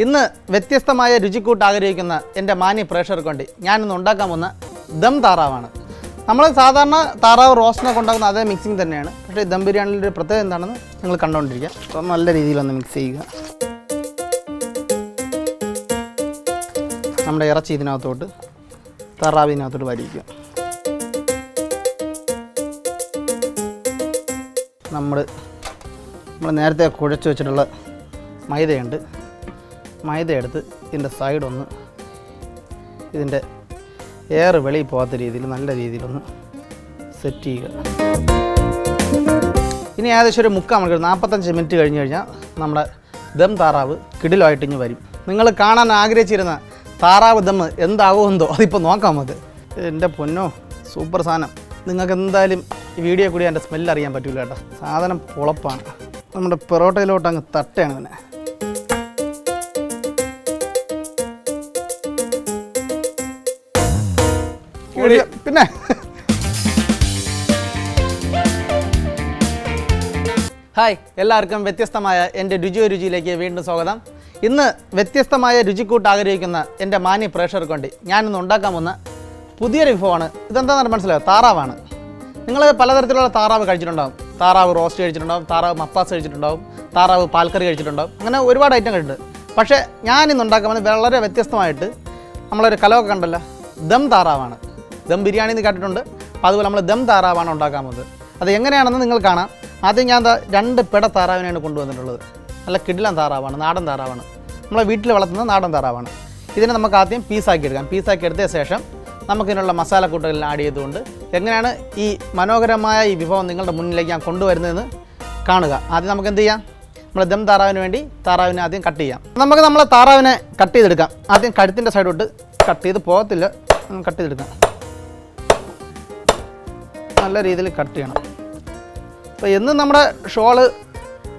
ഇന്ന് വ്യത്യസ്തമായ രുചിക്കൂട്ട് ആഗ്രഹിക്കുന്ന എൻ്റെ മാന്യ പ്രേക്ഷകർക്ക് വേണ്ടി ഞാനിന്ന് ഉണ്ടാക്കാൻ പോകുന്ന ദം താറാവാണ്. നമ്മൾ സാധാരണ താറാവ് റോസ്റ്റിനൊക്കെ ഉണ്ടാക്കുന്ന അതേ മിക്സിങ് തന്നെയാണ്. പക്ഷേ ദം ബിരിയാണിയുടെ ഒരു പ്രത്യേകത എന്താണെന്ന് നിങ്ങൾ കണ്ടുകൊണ്ടിരിക്കുക. അപ്പോൾ നല്ല രീതിയിലൊന്ന് മിക്സ് ചെയ്യുക. നമ്മുടെ ഇറച്ചി ഇതിനകത്തോട്ട് താറാവിനകത്തോട്ട് വലിക്കുക. നമ്മൾ നേരത്തെ കുഴച്ച് വെച്ചിട്ടുള്ള മൈദയുണ്ട്. മൈദ എടുത്ത് ഇതിൻ്റെ സൈഡൊന്ന് ഇതിൻ്റെ എയർ വെളിയിൽ പോകാത്ത രീതിയിൽ നല്ല രീതിയിലൊന്ന് സെറ്റ് ചെയ്യുക. ഇനി ഏകദേശം ഒരു 3/4 മണിക്കൂർ 45 മിനിറ്റ് കഴിഞ്ഞ് കഴിഞ്ഞാൽ നമ്മുടെ ദം താറാവ് കിടിലമായിട്ട് ഇഞ്ഞ് വരും. നിങ്ങൾ കാണാൻ ആഗ്രഹിച്ചിരുന്ന താറാവ് ദം എന്താകുമെന്തോ അതിപ്പോൾ നോക്കാം നമുക്ക്. എൻ്റെ പൊന്നോ, സൂപ്പർ സാധനം. നിങ്ങൾക്ക് എന്തായാലും ഈ വീഡിയോ കൂടി എൻ്റെ സ്മെല്ല് അറിയാൻ പറ്റില്ല കേട്ടോ. സാധനം പൊളപ്പാണ്. നമ്മുടെ പൊറോട്ടയിലോട്ട് അങ്ങ് തട്ടയാണ് തന്നെ. പിന്നെ ഹായ്, എല്ലാവർക്കും വ്യത്യസ്തമായ എൻ്റെ രുചിയോ രുചിയിലേക്ക് വീണ്ടും സ്വാഗതം. ഇന്ന് വ്യത്യസ്തമായ രുചിക്കൂട്ട് ആഗ്രഹിക്കുന്ന എൻ്റെ മാന്യ പ്രേക്ഷകർക്ക് വേണ്ടി ഞാനിന്ന് ഉണ്ടാക്കാൻ പോകുന്ന പുതിയൊരു വിഭവമാണ്. ഇതെന്താണെന്ന് മനസ്സിലായോ? താറാവാണ്. നിങ്ങൾ പലതരത്തിലുള്ള താറാവ് കഴിച്ചിട്ടുണ്ടാകും. താറാവ് റോസ്റ്റ് കഴിച്ചിട്ടുണ്ടാകും, താറാവ് മപ്പാസ് കഴിച്ചിട്ടുണ്ടാകും, താറാവ് പാൽക്കറി കഴിച്ചിട്ടുണ്ടാകും. അങ്ങനെ ഒരുപാട് ഐറ്റം കഴിച്ചിട്ടുണ്ട്. പക്ഷേ ഞാനിന്ന് ഉണ്ടാക്കാൻ പോകുന്നത് വളരെ വ്യത്യസ്തമായിട്ട് നമ്മളൊരു കലമൊക്കെ കണ്ടല്ലോ, ദം താറാവാണ്. ദം ബിരിയാണി എന്ന് കേട്ടിട്ടുണ്ട്. അപ്പോൾ അതുപോലെ നമ്മൾ ദം താറാവാണ് ഉണ്ടാക്കാൻ പോകുന്നത്. അത് എങ്ങനെയാണെന്ന് നിങ്ങൾ കാണാം. ആദ്യം ഞാൻ 2 പിട താറാവിനെയാണ് കൊണ്ടുവന്നിട്ടുള്ളത്. നല്ല കിടിലൻ താറാവാണ്, നാടൻ താറാവാണ്. നമ്മളെ വീട്ടിൽ വളർത്തുന്ന നാടൻ താറാവാണ്. ഇതിനെ നമുക്ക് ആദ്യം പീസാക്കി എടുക്കാം. പീസാക്കി എടുത്ത ശേഷം നമുക്കിതിനുള്ള മസാലക്കൂട്ടുകളെല്ലാം ആഡ് ചെയ്തുകൊണ്ട് എങ്ങനെയാണ് ഈ മനോഹരമായ ഈ വിഭവം നിങ്ങളുടെ മുന്നിലേക്ക് ഞാൻ കൊണ്ടുവരുന്നതെന്ന് കാണുക. ആദ്യം നമുക്ക് എന്ത് ചെയ്യാം? നമ്മൾ ദം താറാവിന് വേണ്ടി താറാവിനെ ആദ്യം കട്ട് ചെയ്യാം. നമുക്ക് നമ്മളെ താറാവിനെ കട്ട് ചെയ്തെടുക്കാം. ആദ്യം കഴുത്തിൻ്റെ സൈഡോട്ട് കട്ട് ചെയ്ത് പോകത്തില്ല, കട്ട് ചെയ്തെടുക്കാം. നല്ല രീതിയിൽ കട്ട് ചെയ്യണം. അപ്പോൾ എന്നും നമ്മുടെ ഷോള്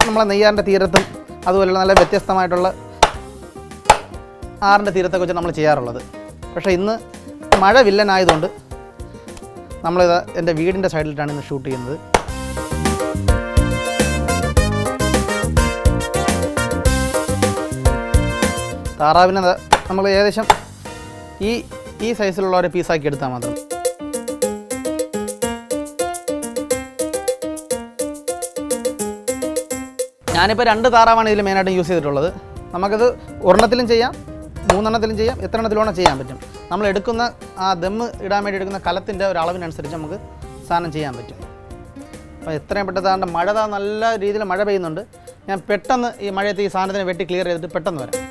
നമ്മളെ നെയ്യാറിൻ്റെ തീരത്തും അതുപോലെ നല്ല വ്യത്യസ്തമായിട്ടുള്ള ആറിൻ്റെ തീരത്തൊക്കെ വെച്ച് നമ്മൾ ചെയ്യാറുള്ളത്. പക്ഷേ ഇന്ന് മഴ വില്ലനായതുകൊണ്ട് നമ്മളിത് എൻ്റെ വീടിൻ്റെ സൈഡിലിട്ടാണ് ഇന്ന് ഷൂട്ട് ചെയ്യുന്നത്. താറാവിനെ നമ്മൾ ഏകദേശം ഈ സൈസിലുള്ള ഒരു പീസാക്കി എടുത്താൽ മാത്രം. ഞാനിപ്പോൾ 2 താറാവാണ് ഇതിൽ മെയിനായിട്ടും യൂസ് ചെയ്തിട്ടുള്ളത്. നമുക്കത് ഒരെണ്ണത്തിലും ചെയ്യാം, 3 എണ്ണത്തിലും ചെയ്യാം, എത്ര എണ്ണത്തിലും ചെയ്യാൻ പറ്റും. നമ്മൾ എടുക്കുന്ന ആ ദമ്മ് ഇടാൻ വേണ്ടി എടുക്കുന്ന കലത്തിൻ്റെ ഒരു അളവിനനുസരിച്ച് നമുക്ക് സാധനം ചെയ്യാൻ പറ്റും. അപ്പോൾ എത്രയും പെട്ടെന്ന് മഴ നല്ല രീതിയിൽ മഴ പെയ്യുന്നുണ്ട്. ഞാൻ പെട്ടെന്ന് ഈ മഴയത്ത് ഈ സാധനത്തിനെ വെട്ടി ക്ലിയർ ചെയ്തിട്ട് പെട്ടെന്ന് വരാം.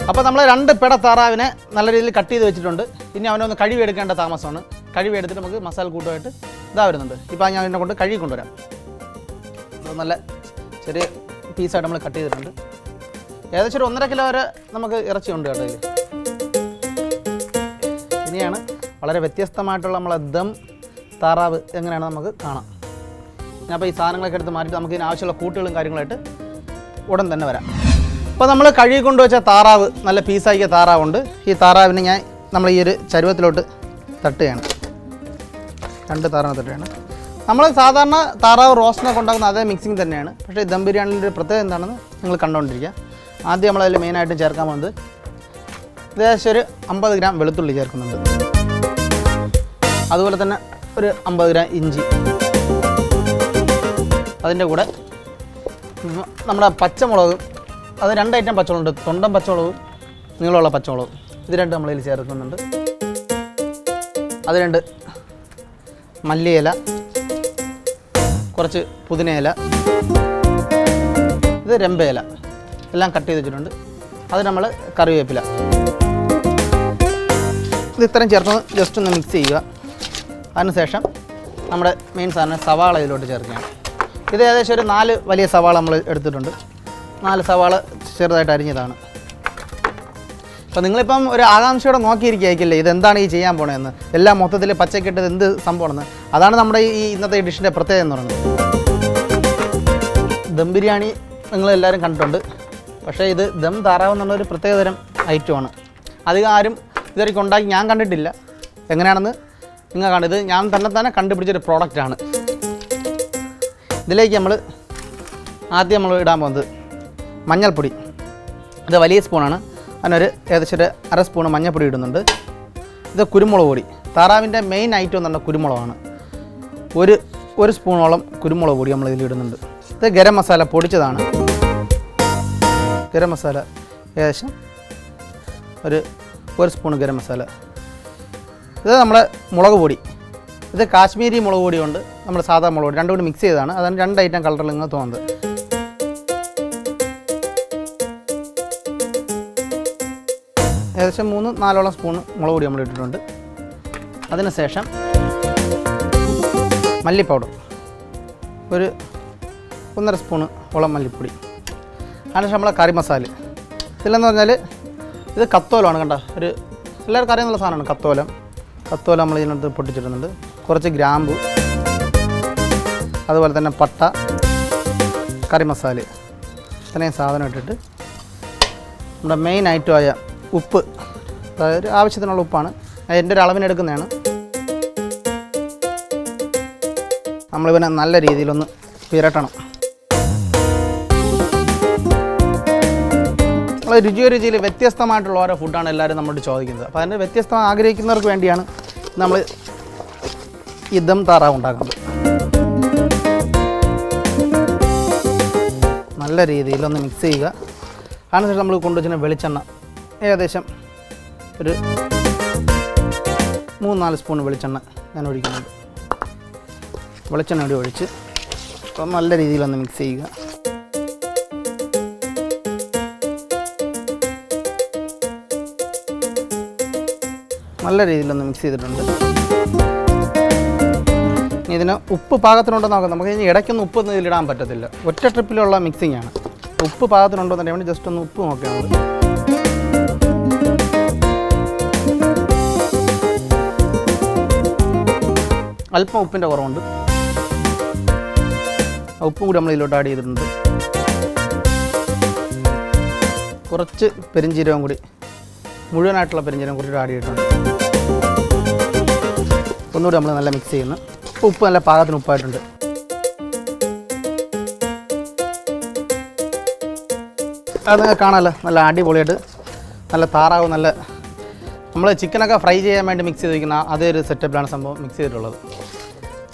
അപ്പോൾ നമ്മൾ 2 പിട താറാവിനെ നല്ല രീതിയിൽ കട്ട് ചെയ്ത് വെച്ചിട്ടുണ്ട്. ഇനി അവനൊന്ന് കഴുകിയെടുക്കേണ്ട താമസമാണ്. കഴുകിയെടുത്തിട്ട് നമുക്ക് മസാല കൂട്ടുമായിട്ട് ഇതാ വരുന്നുണ്ട്. ഇപ്പോൾ ഞാൻ ഇതിനെ കൊണ്ട് കഴുകി കൊണ്ടുവരാം. നല്ല ചെറിയ പീസായിട്ട് നമ്മൾ കട്ട് ചെയ്തിട്ടുണ്ട്. ഏകദേശം ഒരു 1.5 കിലോ വരെ നമുക്ക് ഇറച്ചി ഉണ്ട് കേട്ടോ ഇതിൽ. ഇനിയാണ് വളരെ വ്യത്യസ്തമായിട്ടുള്ള നമ്മളെ ദം താറാവ് എങ്ങനെയാണ് നമുക്ക് കാണാം. ഞാൻ അപ്പോൾ ഈ സാധനങ്ങളൊക്കെ എടുത്ത് മാറ്റിയിട്ട് നമുക്ക് ഇതിന് ആവശ്യമുള്ള കൂട്ടുകളും കാര്യങ്ങളായിട്ട് ഉടൻ തന്നെ വരാം. അപ്പോൾ നമ്മൾ കഴുകി കൊണ്ടുവച്ച താറാവ്, നല്ല പീസാക്കിയ താറാവുണ്ട്. ഈ താറാവിനെ നമ്മൾ ഈ ഒരു ചരുവത്തിലോട്ട് തട്ടുകയാണ്. 2 താറാവ് തട്ടുകയാണ്. നമ്മൾ സാധാരണ താറാവ് റോസ്റ്റിനൊക്കെ ഉണ്ടാക്കുന്ന അതേ മിക്സിങ് തന്നെയാണ്. പക്ഷേ ദം ബിരിയാണിയുടെ ഒരു പ്രത്യേകത എന്താണെന്ന് നിങ്ങൾ കണ്ടുകൊണ്ടിരിക്കുക. ആദ്യം നമ്മളതിൽ മെയിനായിട്ട് ചേർക്കാൻ പോകുന്നത് ഏകദേശം ഒരു 50 ഗ്രാം വെളുത്തുള്ളി ചേർക്കുന്നുണ്ട്. അതുപോലെ തന്നെ ഒരു 50 ഗ്രാം ഇഞ്ചി. അതിൻ്റെ കൂടെ നമ്മുടെ പച്ചമുളക്, അത് 2 ഐറ്റം പച്ചമുളകുണ്ട്. തൊണ്ടൻ പച്ചമുളകും നീളമുള്ള പച്ചമുളകും. ഇത് 2 നമ്മളിൽ ചേർക്കുന്നുണ്ട്. അത് 2 മല്ലിയില, കുറച്ച് പുതിനയില, ഇത് രമ്പയില എല്ലാം കട്ട് ചെയ്ത് വെച്ചിട്ടുണ്ട്. അത് നമ്മൾ കറിവേപ്പില. ഇത് ഇത്രയും ചേർത്ത് ജസ്റ്റ് ഒന്ന് മിക്സ് ചെയ്യുക. അതിനുശേഷം നമ്മുടെ മെയിൻ സാധനം സവാള ഇതിലോട്ട് ചേർക്കുകയാണ്. ഇത് ഏകദേശം ഒരു 4 വലിയ സവാള നമ്മൾ എടുത്തിട്ടുണ്ട്. 4 സവാള ചെറുതായിട്ട് അരിഞ്ഞതാണ്. അപ്പോൾ നിങ്ങളിപ്പം ഒരു ആകാംക്ഷയോടെ നോക്കിയിരിക്കുകയായിരിക്കില്ലേ ഇതെന്താണ് ഈ ചെയ്യാൻ പോണതെന്ന്, എല്ലാം മൊത്തത്തിൽ പച്ചക്കിട്ടത് എന്ത് സംഭവമാണെന്ന്. അതാണ് നമ്മുടെ ഈ ഇന്നത്തെ ഡിഷിൻ്റെ പ്രത്യേകത എന്ന് പറയുന്നത്. ദം ബിരിയാണി നിങ്ങളെല്ലാവരും കണ്ടിട്ടുണ്ട്, പക്ഷേ ഇത് ദം താറാവ് എന്നുള്ളൊരു പ്രത്യേകതരം ഐറ്റമാണ്. അധികം ആരും ഇതുവരെയ്ക്ക് ഉണ്ടാക്കി ഞാൻ കണ്ടിട്ടില്ല. എങ്ങനെയാണെന്ന് നിങ്ങൾ കാണുന്നത് ഞാൻ തന്നെ കണ്ടുപിടിച്ചൊരു പ്രോഡക്റ്റാണ്. ഇതിലേക്ക് ആദ്യം നമ്മൾ ഇടാൻ പോകുന്നത് മഞ്ഞൾപ്പൊടി. ഇത് വലിയ സ്പൂണാണ്, അതിനൊരു ഏകദേശം ഒരു അര സ്പൂണ് മഞ്ഞൾപ്പൊടി ഇടുന്നുണ്ട്. ഇത് കുരുമുളക് പൊടി, താറാവിൻ്റെ മെയിൻ ഐറ്റം എന്ന് പറഞ്ഞാൽ കുരുമുളകാണ്. ഒരു സ്പൂണോളം കുരുമുളക് പൊടി നമ്മൾ ഇതിലിടുന്നുണ്ട്. ഇത് ഗരം മസാല പൊടിച്ചതാണ്. ഗരം മസാല ഏകദേശം ഒരു സ്പൂണ് ഗരം മസാല. ഇത് നമ്മുടെ മുളക് പൊടി, ഇത് കാശ്മീരി മുളക് പൊടിയുണ്ട്, നമ്മുടെ സാധാ മുളക് പൊടി, രണ്ടും കൂടി മിക്സ് ചെയ്തതാണ്. അതാണ് 2 ഐറ്റം കളറിൽ നിങ്ങൾ തോന്നുന്നത്. ഏകദേശം 3-4 സ്പൂൺ മുളക് പൊടി നമ്മൾ ഇട്ടിട്ടുണ്ട്. അതിനുശേഷം മല്ലി പൗഡർ ഒരു 1.5 സ്പൂണ് ഓളം മല്ലിപ്പൊടി. അതിനുശേഷം നമ്മളെ കറി മസാല. ഇതിലെന്ന് പറഞ്ഞാൽ ഇത് കത്തോലമാണ്, കണ്ട ഒരു എല്ലാവർക്കും അറിയാവുന്ന സാധനമാണ് കത്തോലം നമ്മൾ ഇതിനകത്ത് പൊട്ടിച്ചിടുന്നുണ്ട്. കുറച്ച് ഗ്രാമ്പു, അതുപോലെ തന്നെ പട്ട, കറി മസാല, ഇത്രയും സാധനം ഇട്ടിട്ട് നമ്മുടെ മെയിൻ ഐറ്റമായ ഉപ്പ്, അതായത് ആവശ്യത്തിനുള്ള ഉപ്പാണ്, എൻ്റെ ഒരു അളവിനെടുക്കുന്നതാണ്. നമ്മളിവനെ നല്ല രീതിയിലൊന്ന് പുരട്ടണം. നമ്മൾ രുചിയോ രുചിയിൽ വ്യത്യസ്തമായിട്ടുള്ള ഓരോ ഫുഡാണ് എല്ലാവരും നമ്മളോട് ചോദിക്കുന്നത്. അപ്പോൾ അതിൻ്റെ വ്യത്യസ്തം ആഗ്രഹിക്കുന്നവർക്ക് വേണ്ടിയാണ് നമ്മൾ ഈ ദം താറാവ് ഉണ്ടാക്കുന്നത്. നല്ല രീതിയിലൊന്ന് മിക്സ് ചെയ്യുക. അതിനുശേഷം നമ്മൾ കൊണ്ടുവച്ചിരുന്ന വെളിച്ചെണ്ണ ഏകദേശം ഒരു 3-4 സ്പൂൺ വെളിച്ചെണ്ണ ഞാൻ ഒഴിക്കുന്നുണ്ട്. വെളിച്ചെണ്ണ കൂടി ഒഴിച്ച് അപ്പം നല്ല രീതിയിലൊന്ന് മിക്സ് ചെയ്യുക. നല്ല രീതിയിലൊന്ന് മിക്സ് ചെയ്തിട്ടുണ്ട്. ഇനി ഇതിന് ഉപ്പ് പാകത്തിനുണ്ടോ നോക്കാം. നമുക്ക് ഇനി ഇടയ്ക്കൊന്നും ഉപ്പൊന്നും ഇതിലിടാൻ പറ്റത്തില്ല, ഒറ്റ ട്രിപ്പിലുള്ള മിക്സിംഗ് ആണ്. ഉപ്പ് പാകത്തിനുണ്ടോ എന്നറിയാൻ വേണ്ടി ജസ്റ്റ് ഒന്ന് ഉപ്പ് നോക്കിയാൽ മതി. അല്പം ഉപ്പിൻ്റെ കുറവുണ്ട്, ഉപ്പും കൂടി നമ്മൾ ഇതിലോട്ട് ആഡ് ചെയ്തിട്ടുണ്ട്. കുറച്ച് പെരിഞ്ചീരകം കൂടി, മുഴുവനായിട്ടുള്ള പെരിഞ്ചീരകം കുറച്ച് ആഡ് ചെയ്തിട്ടുണ്ട്. ഒന്നുകൂടി നമ്മൾ നല്ല മിക്സ് ചെയ്യുന്നു. ഉപ്പ് നല്ല പാകത്തിന് ഉപ്പായിട്ടുണ്ട്. അത് കാണാമല്ലോ, നല്ല അടിപൊളിയായിട്ട് നല്ല താറാവ്, നല്ല നമ്മൾ ചിക്കനൊക്കെ ഫ്രൈ ചെയ്യാൻ വേണ്ടി മിക്സ് ചെയ്ത് വയ്ക്കുന്ന അതേ ഒരു സെറ്റപ്പിലാണ് സംഭവം മിക്സ് ചെയ്തിട്ടുള്ളത്.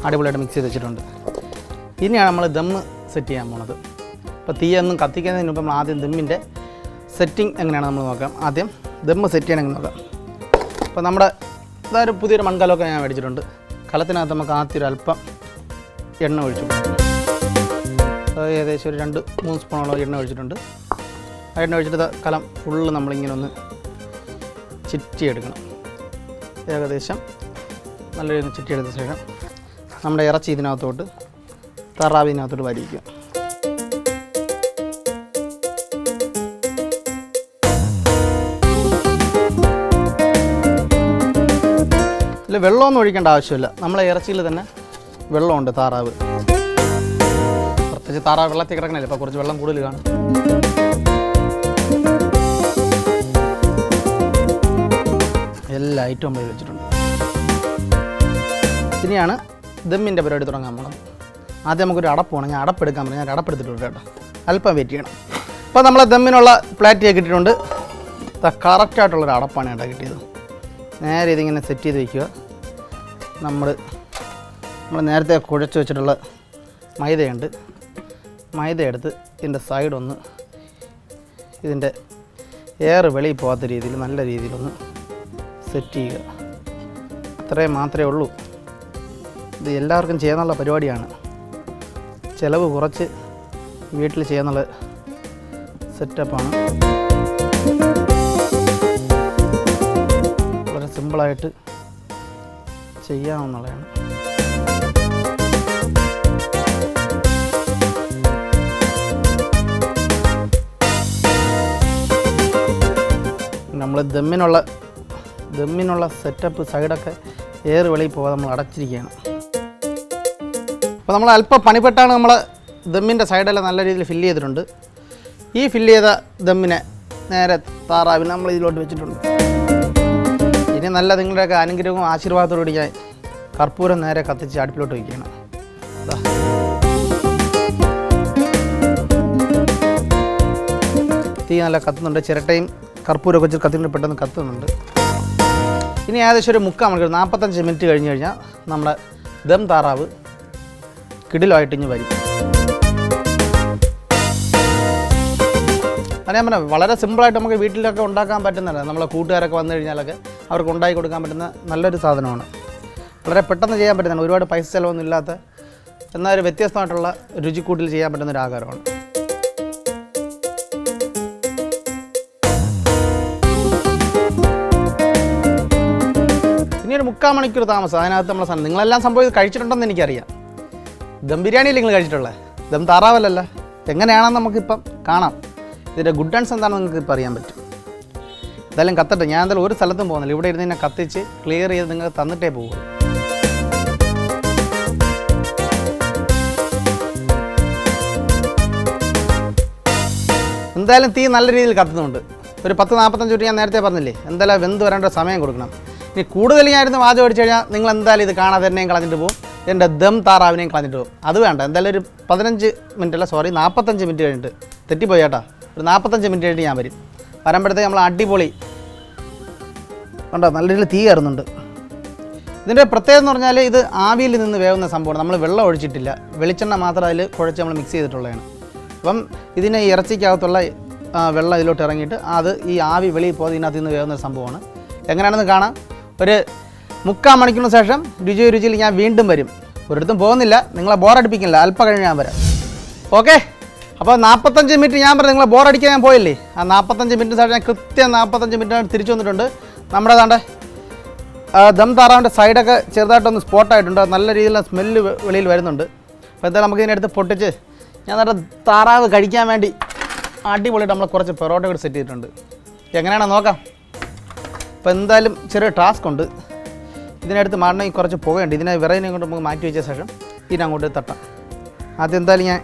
അടിപൊളിയായിട്ട് മിക്സ് ചെയ്ത് വെച്ചിട്ടുണ്ട്. ഇനിയാണ് നമ്മൾ ദമ്മ് സെറ്റ് ചെയ്യാൻ പോണത്. അപ്പോൾ തീയൊന്നും കത്തിക്കുന്നതിന് മുമ്പ് നമ്മൾ ആദ്യം ദമ്മിൻ്റെ സെറ്റിംഗ് എങ്ങനെയാണ് നമ്മൾ നോക്കാം. ആദ്യം ദമ്മ് സെറ്റ് ചെയ്യണമെങ്കിൽ നോക്കാം. അപ്പോൾ നമ്മുടെ ഇതൊരു പുതിയൊരു മൺകലമൊക്കെ ഞാൻ മേടിച്ചിട്ടുണ്ട്. കലത്തിനകത്ത് നമുക്ക് ആദ്യം ഒരു അല്പം എണ്ണ ഒഴിച്ചു കൊടുക്കും. അത് ഏകദേശം ഒരു 2-3 സ്പൂണോളം എണ്ണ ഒഴിച്ചിട്ടുണ്ട്. ആ എണ്ണ ഒഴിച്ചിട്ട് കലം ഫുള്ള് നമ്മളിങ്ങനെ ഒന്ന് ചിറ്റിയെടുക്കണം. ഏകദേശം നല്ല രീതിയിൽ ചിറ്റിയെടുത്ത ശേഷം നമ്മുടെ ഇറച്ചി ഇതിനകത്തോട്ട്, താറാവിനകത്തോട്ട് വരിക്കുക. ഇതിൽ വെള്ളമൊന്നും ഒഴിക്കേണ്ട ആവശ്യമില്ല. നമ്മളെ ഇറച്ചിയിൽ തന്നെ വെള്ളമുണ്ട്. താറാവ് പ്രത്യേകിച്ച് താറാവ് വെള്ളത്തിൽ കിടക്കണല്ലേ, അപ്പോൾ കുറച്ച് വെള്ളം കൂടുതൽ കാണും. എല്ലാ ഐറ്റവും നമ്മൾ വെച്ചിട്ടുണ്ട്. ഇനിയാണ് ദമ്മിൻ്റെ പരിപാടി തുടങ്ങാൻ പോകണം. ആദ്യം നമുക്കൊരു അടപ്പ് വേണം. ഞാൻ അടപ്പെടുക്കാൻ പറഞ്ഞു, ഞാൻ അടപ്പെടുത്തിട്ടുണ്ട് കേട്ടോ. അല്പം വെയിറ്റ് ചെയ്യണം. അപ്പോൾ നമ്മളെ ദമ്മിനുള്ള പ്ലാറ്റ് കിട്ടിയിട്ടുണ്ട്. കറക്റ്റായിട്ടുള്ളൊരു അടപ്പാണ് കേട്ടോ കിട്ടിയത്. നേരെ ഇതിങ്ങനെ സെറ്റ് ചെയ്ത് വയ്ക്കുക. നമ്മൾ നേരത്തെ കുഴച്ച് വെച്ചിട്ടുള്ള മൈദയുണ്ട്. മൈദ എടുത്ത് ഇതിൻ്റെ സൈഡൊന്ന്, ഇതിൻ്റെ എയർ വെളിയിൽ പോകാത്ത രീതിയിൽ നല്ല രീതിയിലൊന്ന് സെറ്റ് ചെയ്യുക. അത്രയും മാത്രമേ ഉള്ളൂ. ഇത് എല്ലാവർക്കും ചെയ്യാനുള്ള പരിപാടിയാണ്. ചിലവ് കുറച്ച് വീട്ടിൽ ചെയ്യാനുള്ള സെറ്റപ്പാണ്. വളരെ സിമ്പിളായിട്ട് ചെയ്യാവുന്നതാണ്. നമ്മൾ ദമ്മിനുള്ള സെറ്റപ്പ് സൈഡൊക്കെ എയർ വെളിയിൽ പോകാതെ നമ്മൾ അടച്ചിരിക്കുകയാണ്. അപ്പോൾ നമ്മൾ അല്പം പണിപ്പെട്ടാണ് നമ്മൾ ദമ്മിൻ്റെ സൈഡെല്ലാം നല്ല രീതിയിൽ ഫില്ല് ചെയ്തിട്ടുണ്ട്. ഈ ഫില്ല് ചെയ്ത ദമ്മിനെ നേരെ താറാവിന് നമ്മൾ ഇതിലോട്ട് വെച്ചിട്ടുണ്ട്. ഇനി നല്ല നിങ്ങളുടെയൊക്കെ അനുഗ്രഹവും ആശീർവാദത്തോടുകൂടി ഞാൻ കർപ്പൂരം നേരെ കത്തിച്ച് അടുപ്പിലോട്ട് വയ്ക്കുകയാണ്. തീ നല്ല കത്തുന്നുണ്ട്. ചിരട്ടയും കർപ്പൂരമൊക്കെ വെച്ച് കത്തിയിട്ട് പെട്ടെന്ന് കത്തുന്നുണ്ട്. ഇനി ഏകദേശം ഒരു 3/4 മണിക്കൂർ 45 മിനിറ്റ് കഴിഞ്ഞ് കഴിഞ്ഞാൽ നമ്മുടെ ദം താറാവ് കിടിലമായിട്ട് ഇനി വരും. അത് ഞാൻ പറഞ്ഞത് വളരെ സിമ്പിളായിട്ട് നമുക്ക് വീട്ടിലൊക്കെ ഉണ്ടാക്കാൻ പറ്റുന്നതാണ്. നമ്മളെ കൂട്ടുകാരൊക്കെ വന്നു കഴിഞ്ഞാലൊക്കെ അവർക്ക് ഉണ്ടാക്കി കൊടുക്കാൻ പറ്റുന്ന നല്ലൊരു സാധനമാണ്. വളരെ പെട്ടെന്ന് ചെയ്യാൻ പറ്റുന്നതാണ്. ഒരുപാട് പൈസ ചിലവൊന്നും ഇല്ലാത്ത എന്നാൽ ഒരു വ്യത്യസ്തമായിട്ടുള്ള രുചിക്കൂട്ടിൽ ചെയ്യാൻ പറ്റുന്നൊരു ആഹാരമാണ്. ഇനി ഒരു 3/4 മണിക്കൂർ താമസം അതിനകത്ത് നമ്മളെ സാധനം നിങ്ങളെല്ലാം സംഭവം ഇത് കഴിച്ചിട്ടുണ്ടെന്ന് എനിക്കറിയാം. ദം ബിരിയാണിയിൽ നിങ്ങൾ കഴിച്ചിട്ടുള്ളത്, ദം താറാവല്ലല്ല. എങ്ങനെയാണെന്ന് നമുക്കിപ്പം കാണാം. ഇതിൻ്റെ ഗുഡ് ആൻഡ്സ് എന്താണെന്ന് നിങ്ങൾക്ക് ഇപ്പോൾ അറിയാൻ പറ്റും. എന്തായാലും കത്തട്ടെ. ഞാൻ എന്തായാലും ഒരു സ്ഥലത്തും പോകുന്നില്ല. ഇവിടെ ഇരുന്ന് തന്നെ കത്തിച്ച് ക്ലിയർ ചെയ്ത് നിങ്ങൾക്ക് തന്നിട്ടേ പോകും. എന്തായാലും തീ നല്ല രീതിയിൽ കത്തുന്നുണ്ട്. ഒരു 10-45 മിനിറ്റ് ഞാൻ നേരത്തെ പറഞ്ഞില്ലേ, എന്തായാലും വെന്ത് വരേണ്ട സമയം കൊടുക്കണം. ഇനി കൂടുതൽ ഞാനിരുന്ന് വാചകം അടിച്ചു കഴിഞ്ഞാൽ നിങ്ങൾ എന്തായാലും ഇത് കാണാതെ തന്നെയും കളഞ്ഞിട്ട് പോകും. എൻ്റെ ദം താറാവിനെയും കളഞ്ഞിട്ട് പോകും. അത് വേണ്ട. എന്തായാലും ഒരു 45 മിനിറ്റ് കഴിഞ്ഞിട്ട് തെറ്റിപ്പോയി ചേട്ടാ. ഒരു 45 മിനിറ്റ് കഴിഞ്ഞിട്ട് ഞാൻ വരും. വരുമ്പോഴത്തേക്ക് നമ്മൾ അടിപൊളി കണ്ടോ നല്ല രീതിയിൽ തീ കയറുന്നുണ്ട്. ഇതിൻ്റെ പ്രത്യേകത എന്ന് പറഞ്ഞാൽ ഇത് ആവിയിൽ നിന്ന് വേവുന്ന സംഭവമാണ്. നമ്മൾ വെള്ളം ഒഴിച്ചിട്ടില്ല, വെളിച്ചെണ്ണ മാത്രം അതിൽ കുഴച്ച് നമ്മൾ മിക്സ് ചെയ്തിട്ടുള്ളതാണ്. അപ്പം ഇതിനെ ഇറച്ചിക്കകത്തുള്ള വെള്ളം ഇതിലോട്ട് ഇറങ്ങിയിട്ട് അത് ഈ ആവി വെളിയിൽ പോകാതെ ഇതിനകത്ത് നിന്ന് വേവുന്ന സംഭവമാണ്. എങ്ങനെയാണെന്ന് കാണാം. ഒരു 3/4 മണിക്കൂറിന് ശേഷം രുചിയോ രുചിയിൽ ഞാൻ വീണ്ടും വരും. ഒരിടത്തും പോകുന്നില്ല, നിങ്ങളെ ബോറടിപ്പിക്കില്ല. അല്പം കഴിഞ്ഞ് ഞാൻ വരാം. ഓക്കെ. അപ്പോൾ 45 മിനിറ്റ് ഞാൻ പറഞ്ഞു നിങ്ങളെ ബോറടിക്കാൻ ഞാൻ പോയില്ലേ. ആ 45 മിനിറ്റ് ശേഷം ഞാൻ കൃത്യം 45 മിനിറ്റ് തിരിച്ചു വന്നിട്ടുണ്ട്. നമ്മുടെ താണ്ടെ ദം താറാവിൻ്റെ സൈഡൊക്കെ ചെറുതായിട്ടൊന്ന് സ്പോട്ടായിട്ടുണ്ട്. നല്ല രീതിയിലുള്ള സ്മെല്ല് വെളിയിൽ വരുന്നുണ്ട്. അപ്പോൾ എന്തായാലും നമുക്ക് ഇതിനടുത്ത് പൊട്ടിച്ച് ഞാൻ നല്ല താറാവ് കഴിക്കാൻ വേണ്ടി അടിപൊളിയായിട്ട് നമ്മൾ കുറച്ച് പൊറോട്ട കൂടി സെറ്റ് ചെയ്തിട്ടുണ്ട്. എങ്ങനെയാണെന്ന് നോക്കാം. അപ്പോൾ എന്തായാലും ചെറിയ ടാസ്ക് ഉണ്ട്. ഇതിനടുത്ത് മാറണമെങ്കിൽ കുറച്ച് പുകയുണ്ട്. ഇതിനെ വിറകിനെ കൊണ്ട് നമുക്ക് മാറ്റി വെച്ച ശേഷം ഇതിനങ്ങോട്ട് തട്ടാം. ആദ്യം എന്തായാലും ഞാൻ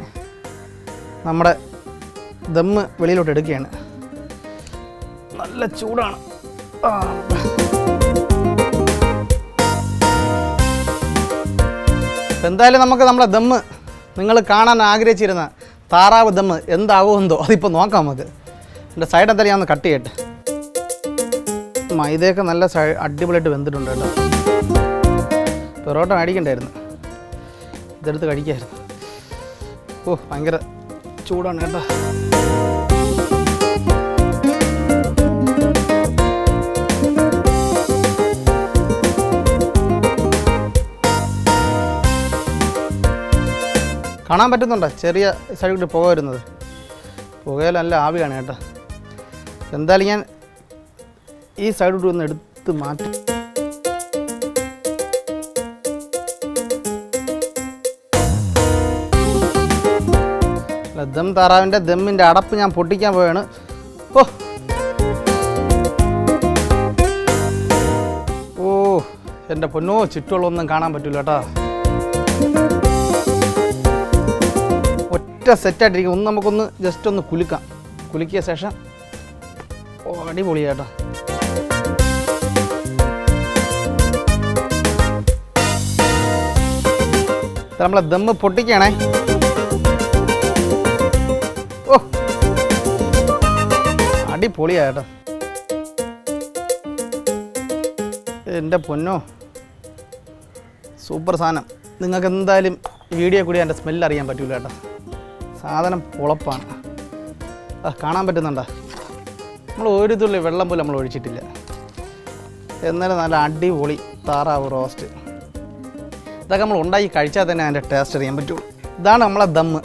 നമ്മുടെ ദമ്മ് വെളിയിലോട്ട് എടുക്കുകയാണ്. നല്ല ചൂടാണ്. എന്തായാലും നമുക്ക് നമ്മുടെ ദമ്മ് നിങ്ങൾ കാണാൻ ആഗ്രഹിച്ചിരുന്ന താറാവ് ദമ്മ് എന്താകുമെന്തോ അതിപ്പോൾ നോക്കാം നമുക്ക്. എൻ്റെ സൈഡ് എന്തായാലും ഞാൻ ഒന്ന് കട്ട് ചെയ്യട്ടെ. മൈദയൊക്കെ നല്ല അടിപൊളിയായിട്ട് വെന്തിട്ടുണ്ട് കേട്ടോ. പൊറോട്ട മേടിക്കണ്ടായിരുന്നു, ഇതെടുത്ത് കഴിക്കായിരുന്നു. ഓ ഭയങ്കര ചൂടാണ് കേട്ടോ. കാണാൻ പറ്റുന്നുണ്ടോ ചെറിയ സൈഡിൽ കൂടി പുക വരുന്നത്? പുകയിലല്ല ആവിയാണ് കേട്ടോ. എന്തായാലും ഞാൻ ഈ സൈഡിലോട്ട് ഒന്ന് എടുത്ത് മാറ്റി. ദം താറാവിൻ്റെ ദമ്മിൻ്റെ അടപ്പ് ഞാൻ പൊട്ടിക്കാൻ പോവുകയാണ്. ഓ എൻ്റെ പൊന്നോ, ചുറ്റുള്ളൊന്നും കാണാൻ പറ്റില്ല കേട്ടോ. ഒറ്റ സെറ്റായിട്ടിരിക്കും. ഒന്ന് നമുക്കൊന്ന് ജസ്റ്റ് ഒന്ന് കുലുക്കാം. കുലുക്കിയ ശേഷം ഓ അടിപൊളിയാട്ടോ. നമ്മളെ ദമ്മ് പൊട്ടിക്കണേ. ഓ അടിപൊളിയാട്ടോ. എൻ്റെ പൊന്നോ സൂപ്പർ സാധനം. നിങ്ങൾക്ക് എന്തായാലും വീഡിയോ കൂടി എൻ്റെ സ്മെല്ല് അറിയാൻ പറ്റില്ല കേട്ടോ. സാധനം പൊളപ്പാണ്. കാണാൻ പറ്റുന്നുണ്ടോ? നമ്മൾ ഒരു തുള്ളി വെള്ളം പോലും നമ്മൾ ഒഴിച്ചിട്ടില്ല. എന്നാലും നല്ല അടിപൊളി താറാവ് റോസ്റ്റ്. ഇതൊക്കെ നമ്മൾ ഉണ്ടാക്കി കഴിച്ചാൽ തന്നെ അതിൻ്റെ ടേസ്റ്റ് അറിയാൻ പറ്റുള്ളൂ. ഇതാണ് നമ്മളെ ദമ്മ്.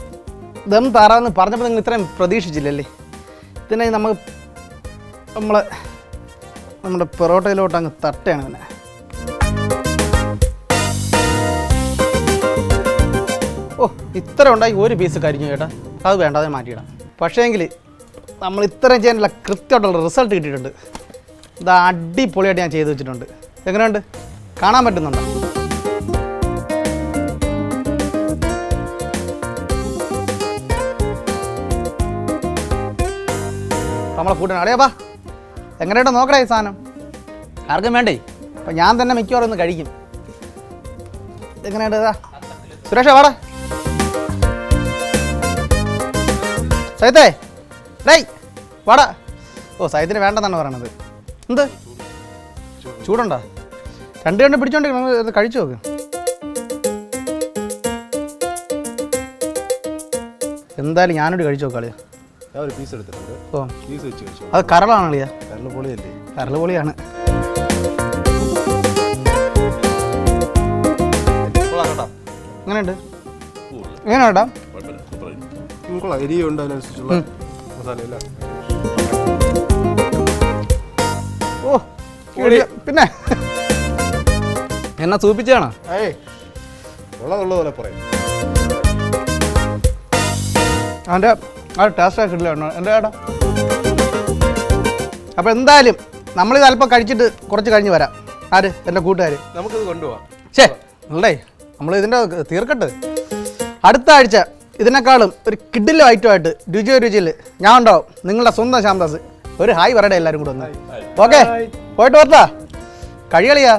ദം താറാവെന്ന് പറഞ്ഞപ്പോൾ നിങ്ങൾ ഇത്രയും പ്രതീക്ഷിച്ചില്ലല്ലേ. ഇതിനെ നമ്മുടെ പൊറോട്ടയിലോട്ട് അങ്ങ് തട്ടുകയാണ് പിന്നെ. ഓ ഇത്ര ഉണ്ടാക്കി ഒരു പീസ് കരിഞ്ഞു കേട്ടോ. അത് വേണ്ട, അത് മാറ്റിയിടാം. പക്ഷേങ്കിൽ നമ്മൾ ഇത്രയും ചെയ്യാനുള്ള കൃത്യമായിട്ടുള്ള റിസൾട്ട് കിട്ടിയിട്ടുണ്ട്. ഇതാ അടിപൊളിയായിട്ട് ഞാൻ ചെയ്ത് വെച്ചിട്ടുണ്ട്. എങ്ങനെയുണ്ട്? കാണാൻ പറ്റുന്നുണ്ടോ? നമ്മളെ കൂട്ടാണ് അടയാപ്പാ. എങ്ങനെയായിട്ട് നോക്കടേ ഈ സാധനം? ആർക്കും വേണ്ടേ? അപ്പം ഞാൻ തന്നെ മിക്കവാറും ഒന്ന് കഴിക്കും. എങ്ങനെയുണ്ട്? ഇതാ സുരേഷ വാടാ. സൈത്തേ ഡേയ് വാടാ. ഓ സൈത്തിന് വേണ്ടെന്നാണ് പറയണത്. എന്ത് ചൂടുണ്ടോ? രണ്ട് പിടിച്ചോണ്ട് കഴിച്ചു നോക്ക്. എന്തായാലും ഞാനോട് കഴിച്ചു നോക്കാളിയാ. ഒരു പീസ് എടുത്തിട്ടുണ്ട്. ഓ പീസ് വെച്ച് കഴിച്ചു. അത് കരളാണളിയാ. കരൾ പൊളിയല്ലേ? കരൾ പൊളിയാണ്. എങ്ങനെയുണ്ട്? എങ്ങനെ കേട്ടാ? എരിയുണ്ട്, അതിനനുസരിച്ചുള്ള മസാലയില്ല. ഓ പിന്നെ എന്നാ സൂപ്പിച്ചാണോ? ഉള്ളതുപോലെ പറയും. അവൻ്റെ ആ ടേസ്റ്റ് കിട്ടില്ല എൻ്റെ ചേട്ടാ. അപ്പോൾ എന്തായാലും നമ്മളിത് അല്പം കഴിച്ചിട്ട് കുറച്ച് കഴിഞ്ഞ് വരാം. ആര്? എൻ്റെ കൂട്ടുകാർ. നമുക്കിത് കൊണ്ടുപോകാം. ശേ അല്ലേ, നമ്മൾ ഇതിൻ്റെ തീർക്കട്ടെ. അടുത്ത ആഴ്ച ഇതിനേക്കാളും ഒരു കിഡിലും ഐറ്റമായിട്ട് രുചിയോ രുചിയിൽ ഞാൻ ഉണ്ടാവും. നിങ്ങളുടെ സ്വന്തം ശ്യാംദാസ്. ഒരു ഹായ് പറയട്ടെ എല്ലാവരും കൂടെ ഒന്ന്. ഓക്കെ പോയിട്ട് വരട്ടാ. കഴികളിയാ.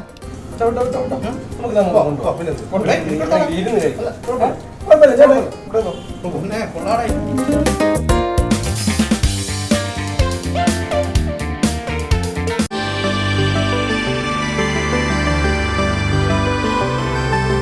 പിന്നെ